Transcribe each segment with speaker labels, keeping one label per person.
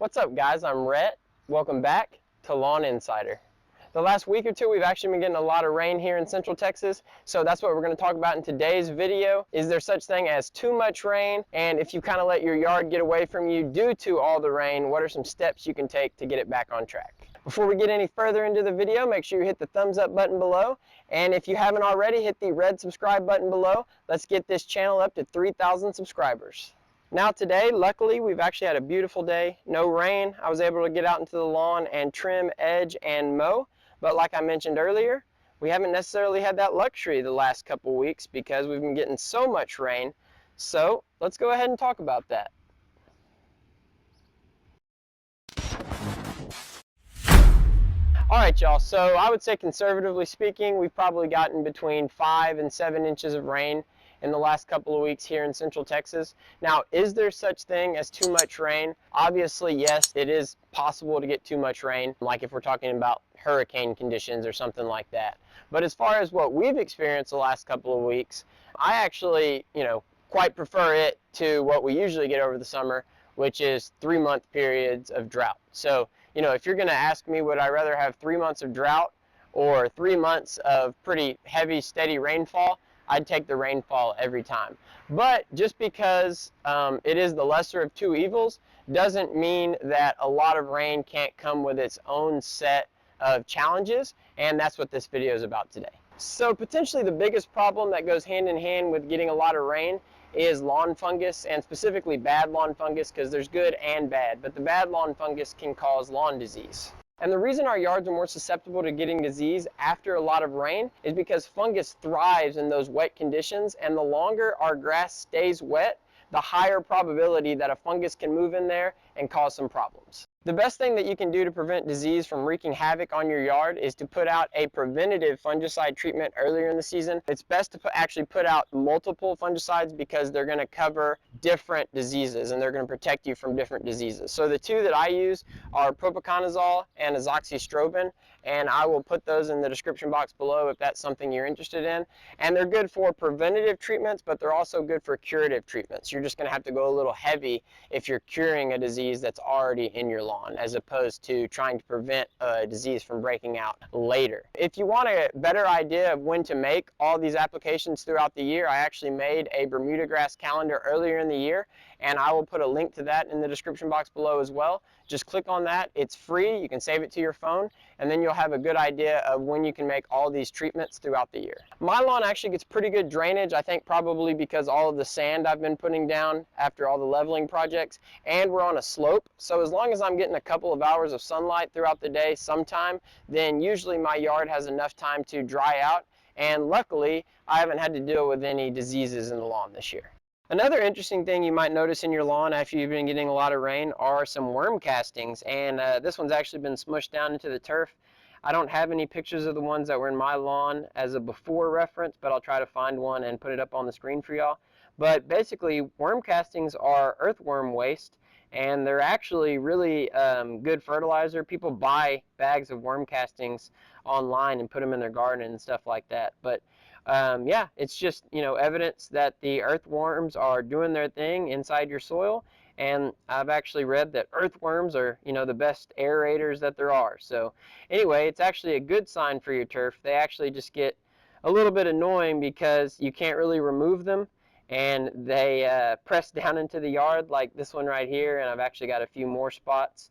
Speaker 1: What's up, guys? I'm Rhett. Welcome back to Lawn Insider. The last week or two, we've actually been getting a lot of rain here in Central Texas, so that's what we're going to talk about in today's video. Is there such thing as too much rain? And if you kind of let your yard get away from you due to all the rain, what are some steps you can take to get it back on track? Before we get any further into the video, make sure you hit the thumbs up button below. And if you haven't already, hit the red subscribe button below. Let's get this channel up to 3,000 subscribers. Now today, luckily, we've actually had a beautiful day. No rain. I was able to get out into the lawn and trim, edge, and mow. But like I mentioned earlier, we haven't necessarily had that luxury the last couple weeks because we've been getting so much rain. So let's go ahead and talk about that. All right, y'all, so I would say conservatively speaking, we've probably gotten between 5 and 7 inches of rain in the last couple of weeks here in Central Texas. Now, is there such thing as too much rain? Obviously, yes, it is possible to get too much rain, like if we're talking about hurricane conditions or something like that. But as far as what we've experienced the last couple of weeks, I actually, quite prefer it to what we usually get over the summer, which is 3-month periods of drought. So, if you're going to ask me, would I rather have 3 months of drought or 3 months of pretty heavy, steady rainfall? I'd take the rainfall every time. But just because it is the lesser of two evils doesn't mean that a lot of rain can't come with its own set of challenges, and that's what this video is about today. So potentially the biggest problem that goes hand in hand with getting a lot of rain is lawn fungus, and specifically bad lawn fungus, because there's good and bad, but the bad lawn fungus can cause lawn disease. And the reason our yards are more susceptible to getting disease after a lot of rain is because fungus thrives in those wet conditions, and the longer our grass stays wet, the higher probability that a fungus can move in there and cause some problems. The best thing that you can do to prevent disease from wreaking havoc on your yard is to put out a preventative fungicide treatment earlier in the season. It's best to actually put out multiple fungicides because they're going to cover different diseases and they're going to protect you from different diseases. So the two that I use are propiconazole and azoxystrobin, and I will put those in the description box below if that's something you're interested in. And they're good for preventative treatments, but they're also good for curative treatments. You're just going to have to go a little heavy if you're curing a disease that's already in your lawn, as opposed to trying to prevent a disease from breaking out later. If you want a better idea of when to make all these applications throughout the year, I actually made a Bermuda grass calendar earlier in the year, and I will put a link to that in the description box below as well. Just click on that. It's free. You can save it to your phone, and then you'll have a good idea of when you can make all these treatments throughout the year. My lawn actually gets pretty good drainage, I think probably because all of the sand I've been putting down after all the leveling projects, and we're on a slope. So as long as I'm getting a couple of hours of sunlight throughout the day sometime, then usually my yard has enough time to dry out, and luckily I haven't had to deal with any diseases in the lawn this year. Another interesting thing you might notice in your lawn after you've been getting a lot of rain are some worm castings, and this one's actually been smushed down into the turf. I don't have any pictures of the ones that were in my lawn as a before reference, but I'll try to find one and put it up on the screen for y'all. But basically, worm castings are earthworm waste, and they're actually really good fertilizer. People buy bags of worm castings online and put them in their garden and stuff like that. But yeah, it's just, evidence that the earthworms are doing their thing inside your soil. And I've actually read that earthworms are, the best aerators that there are. So anyway, it's actually a good sign for your turf. They actually just get a little bit annoying because you can't really remove them, and they press down into the yard like this one right here, and I've actually got a few more spots,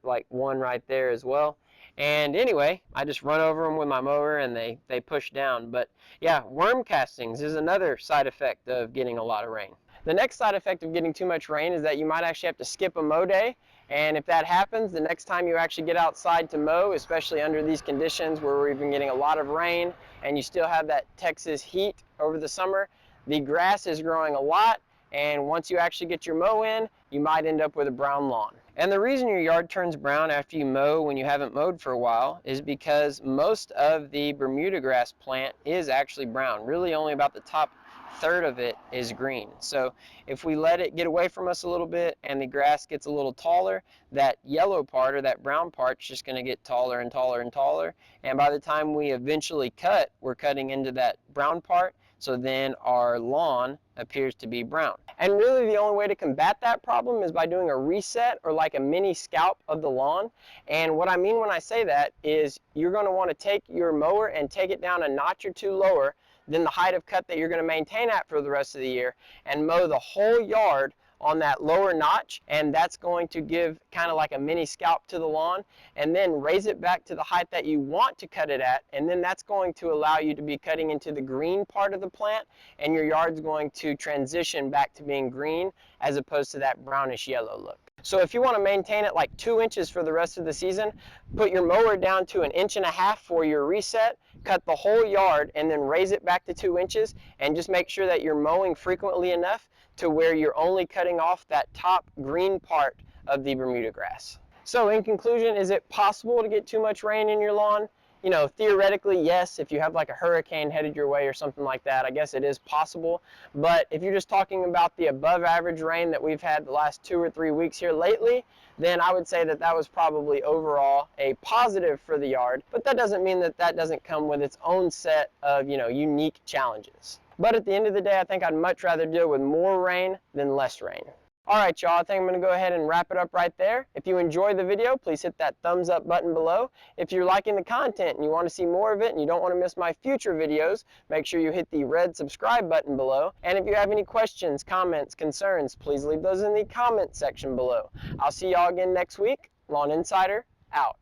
Speaker 1: like one right there as well. And anyway, I just run over them with my mower and they push down. But yeah, worm castings is another side effect of getting a lot of rain. The next side effect of getting too much rain is that you might actually have to skip a mow day. And if that happens, the next time you actually get outside to mow, especially under these conditions where we've been getting a lot of rain and you still have that Texas heat over the summer, the grass is growing a lot. And once you actually get your mow in, you might end up with a brown lawn. And the reason your yard turns brown after you mow when you haven't mowed for a while is because most of the Bermuda grass plant is actually brown. Really only about the top third of it is green. So if we let it get away from us a little bit and the grass gets a little taller, that yellow part or that brown part's just going to get taller and taller and taller. And by the time we eventually cut, we're cutting into that brown part. So then our lawn appears to be brown. And really the only way to combat that problem is by doing a reset or like a mini scalp of the lawn. And what I mean when I say that is you're going to want to take your mower and take it down a notch or two lower than the height of cut that you're going to maintain at for the rest of the year, and mow the whole yard on that lower notch, and that's going to give kind of like a mini scalp to the lawn, and then raise it back to the height that you want to cut it at, and then that's going to allow you to be cutting into the green part of the plant, and your yard's going to transition back to being green as opposed to that brownish yellow look. So if you want to maintain it like 2 inches for the rest of the season, put your mower down to 1.5 inches for your reset, cut the whole yard, and then raise it back to 2 inches, and just make sure that you're mowing frequently enough to where you're only cutting off that top green part of the Bermuda grass. So in conclusion, is it possible to get too much rain in your lawn? You know, theoretically, yes, if you have like a hurricane headed your way or something like that, I guess it is possible. But if you're just talking about the above average rain that we've had the last 2 or 3 weeks here lately, then I would say that that was probably overall a positive for the yard. But that doesn't mean that that doesn't come with its own set of, unique challenges. But at the end of the day, I think I'd much rather deal with more rain than less rain. Alright y'all, I think I'm going to go ahead and wrap it up right there. If you enjoyed the video, please hit that thumbs up button below. If you're liking the content and you want to see more of it and you don't want to miss my future videos, make sure you hit the red subscribe button below. And if you have any questions, comments, concerns, please leave those in the comment section below. I'll see y'all again next week. Lawn Insider, out.